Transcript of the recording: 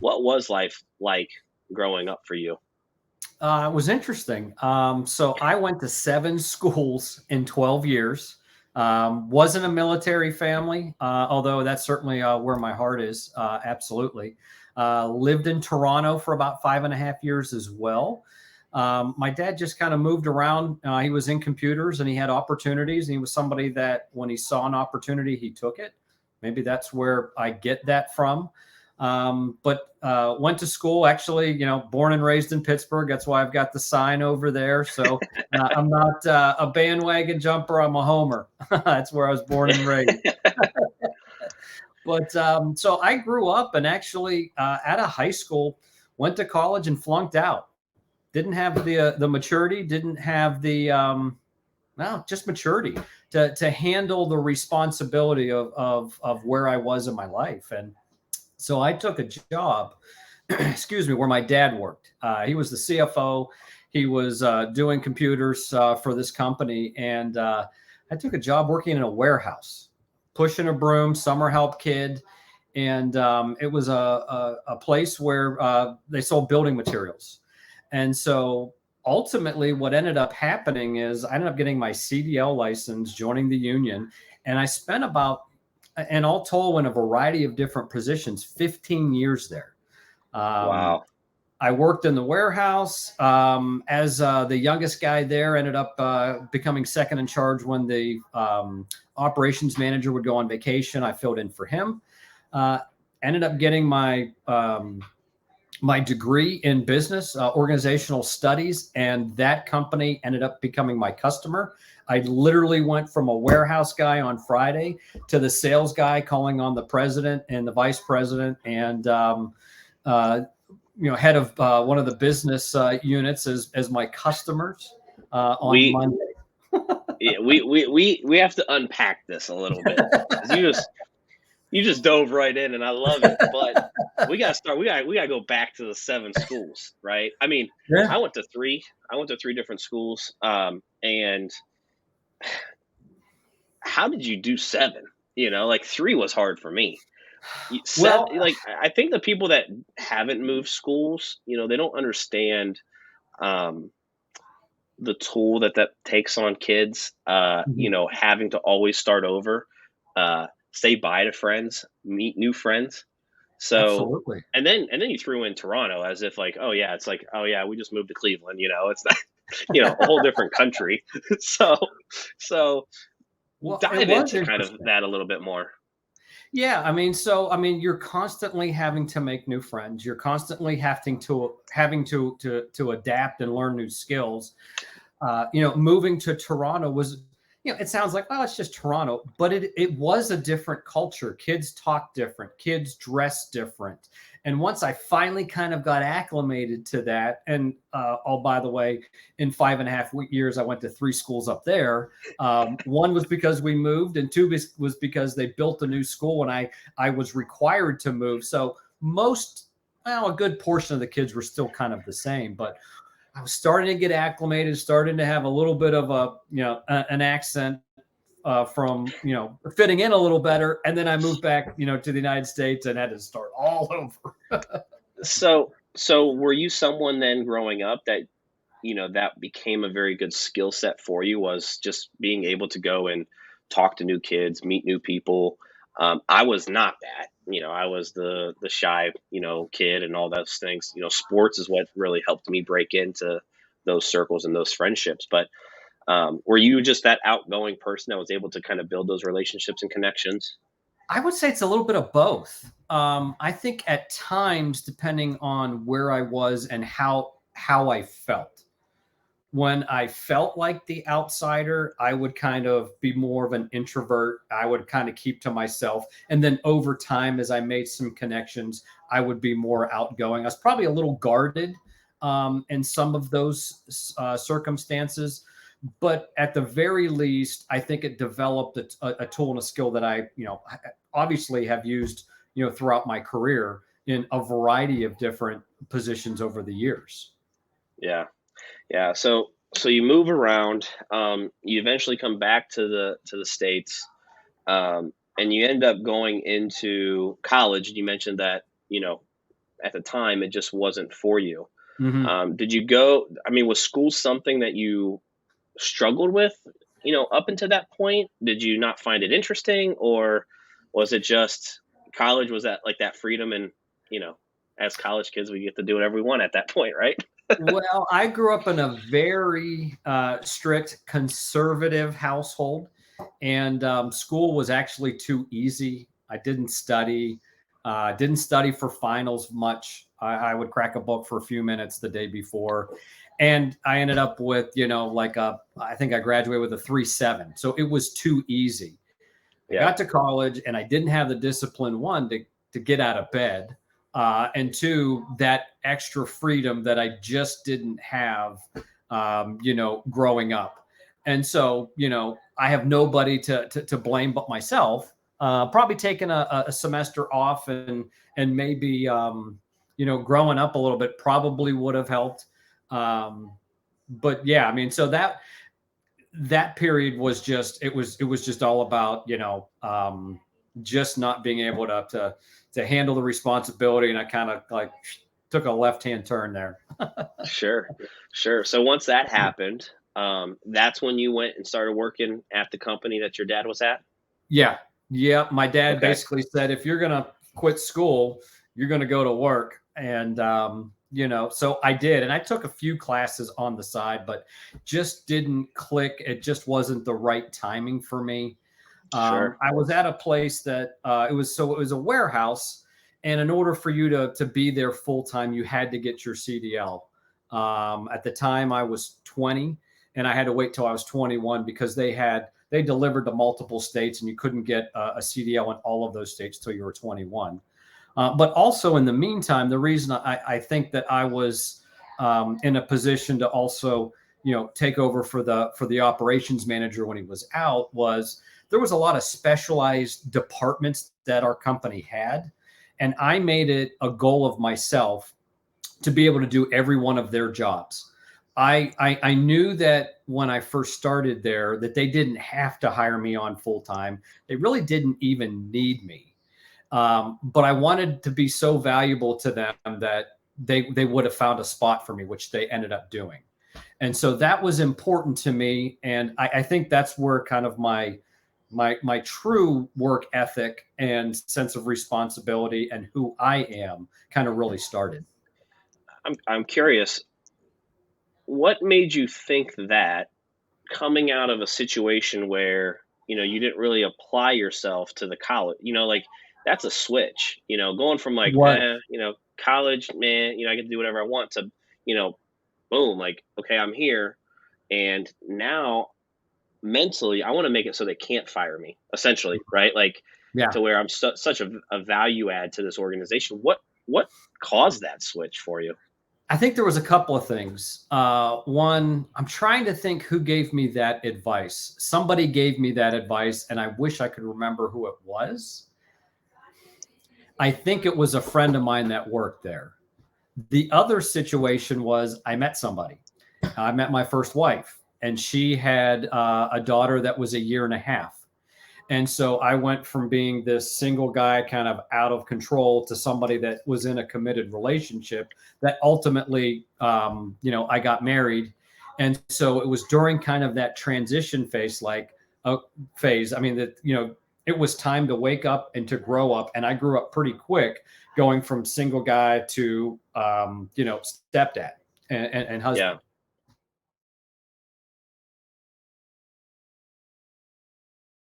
What was life like growing up for you? It was interesting. So I went to 7 schools in 12 years. Wasn't a military family, although that's certainly where my heart is. Absolutely. Lived in Toronto for about 5.5 years as well. My dad just kind of moved around. He was in computers and he had opportunities. And he was somebody that when he saw an opportunity, he took it. Maybe that's where I get that from. But went to school, actually, born and raised in Pittsburgh. That's why I've got the sign over there. So I'm not a bandwagon jumper. I'm a homer. That's where I was born and raised. But so I grew up and actually out of high school, went to college and flunked out. Didn't have the maturity, didn't have the no, just maturity to handle the responsibility of where I was in my life. And so I took a job, excuse me, where my dad worked. He was the CFO. He was doing computers for this company. And I took a job working in a warehouse, pushing a broom, summer help kid. And it was a place where they sold building materials. And so ultimately, what ended up happening is I ended up getting my CDL license, joining the union. And I spent about, and all told, in a variety of different positions, 15 years there. Um, Wow. I worked in the warehouse as the youngest guy there, ended up becoming second in charge when the operations manager would go on vacation. I filled in for him. Uh, Ended up getting my degree in business, organizational studies, and that company ended up becoming my customer. I literally went from a warehouse guy on Friday to the sales guy calling on the president and the vice president and uh, head of one of the business units as my customers on We Monday. yeah, we have to unpack this a little bit because you just dove right in, and I love it. But we gotta start. We gotta go back to the 7 schools, right? I mean, Yeah. I went to three. I went to three different schools. And how did you do seven? Like three was hard for me. Seven, Well, like I think the people that haven't moved schools, they don't understand um, the toll that takes on kids. Having to always start over, say bye to friends, meet new friends. So, absolutely. and then you threw in Toronto as if like, oh yeah, it's like, oh yeah, we just moved to Cleveland. It's not, a whole different country. so, so Well, it dive was into kind of interesting. that a little bit more. Yeah, I mean, you're constantly having to make new friends. You're constantly having to adapt and learn new skills. Moving to Toronto was, it sounds like, well, it's just Toronto, but it was a different culture. Kids talk different, kids dress different. And once I finally kind of got acclimated to that, and oh, by the way, in 5.5 years, I went to 3 schools up there. One was because we moved, and two was because they built a new school, and I was required to move. So a good portion of the kids were still kind of the same, but I was starting to get acclimated, starting to have a little bit of an accent from fitting in a little better, and then I moved back to the United States and had to start all over. So were you someone then growing up that became a very good skill set for you, was just being able to go and talk to new kids, meet new people? I was not that. I was the shy kid and all those things. Sports is what really helped me break into those circles and those friendships. But were you just that outgoing person that was able to kind of build those relationships and connections? I would say it's a little bit of both. I think at times, depending on where I was and how I felt. When I felt like the outsider, I would kind of be more of an introvert. I would kind of keep to myself. And then over time, as I made some connections, I would be more outgoing. I was probably a little guarded in some of those circumstances. But at the very least, I think it developed a tool and a skill that I, obviously have used, throughout my career in a variety of different positions over the years. Yeah. Yeah, so you move around. You eventually come back to the states, and you end up going into college. You mentioned that at the time it just wasn't for you. Hmm. Did you go? I mean, was school something that you struggled with, up until that point? Did you not find it interesting, or was it just college? Was that like that freedom, and you know, as college kids, we get to do whatever we want at that point, right? Well, I grew up in a very strict conservative household, and school was actually too easy. I didn't study for finals much. I would crack a book for a few minutes the day before, and I ended up with I think I graduated with a 3.7. So it was too easy. I Yeah, got to college and I didn't have the discipline, one, to get out of bed, and two, that extra freedom that I just didn't have, growing up. And so, I have nobody to blame but myself. Probably taking a semester off and maybe, growing up a little bit probably would have helped. Um, but yeah, I mean, so that period was just it was just all about just not being able to handle the responsibility, and I kind of like took a left hand turn there. sure, sure. So once that happened, that's when you went and started working at the company that your dad was at. Yeah, yeah, my dad Okay, basically said, if you're gonna quit school, you're gonna go to work. And so I did, and I took a few classes on the side, but just didn't click. It just wasn't the right timing for me. sure. I was at a place that it was a warehouse, and in order for you to be there full time, you had to get your CDL. At the time, I was 20, and I had to wait till I was 21 because they delivered to multiple states, and you couldn't get a CDL in all of those states till you were 21. But also in the meantime, the reason I think that I was in a position to also take over for the operations manager when he was out was there was a lot of specialized departments that our company had, and I made it a goal of myself to be able to do every one of their jobs. I knew that when I first started there that they didn't have to hire me on full time. They really didn't even need me. But I wanted to be so valuable to them that they would have found a spot for me, which they ended up doing. And so that was important to me. And I think that's where kind of my true work ethic and sense of responsibility and who I am kind of really started. I'm curious. What made you think that, coming out of a situation where you didn't really apply yourself to the college, like that's a switch, going from like What? college, man, I get to do whatever I want, to you know boom, like, okay, I'm here, and now mentally I want to make it so they can't fire me, essentially, right? Like, Yeah. to where I'm such a value add to this organization. What caused that switch for you? I think there was a couple of things. One, I'm trying to think who gave me that advice. Somebody gave me that advice, and I wish I could remember who it was. I think it was a friend of mine that worked there. The other situation was I met somebody. I met my first wife, and she had a daughter that was a year and a half. And so I went from being this single guy, kind of out of control, to somebody that was in a committed relationship that ultimately, I got married. And so it was during kind of that transition phase, phase. I mean, it was time to wake up and to grow up. And I grew up pretty quick, going from single guy to, stepdad and Yeah, husband.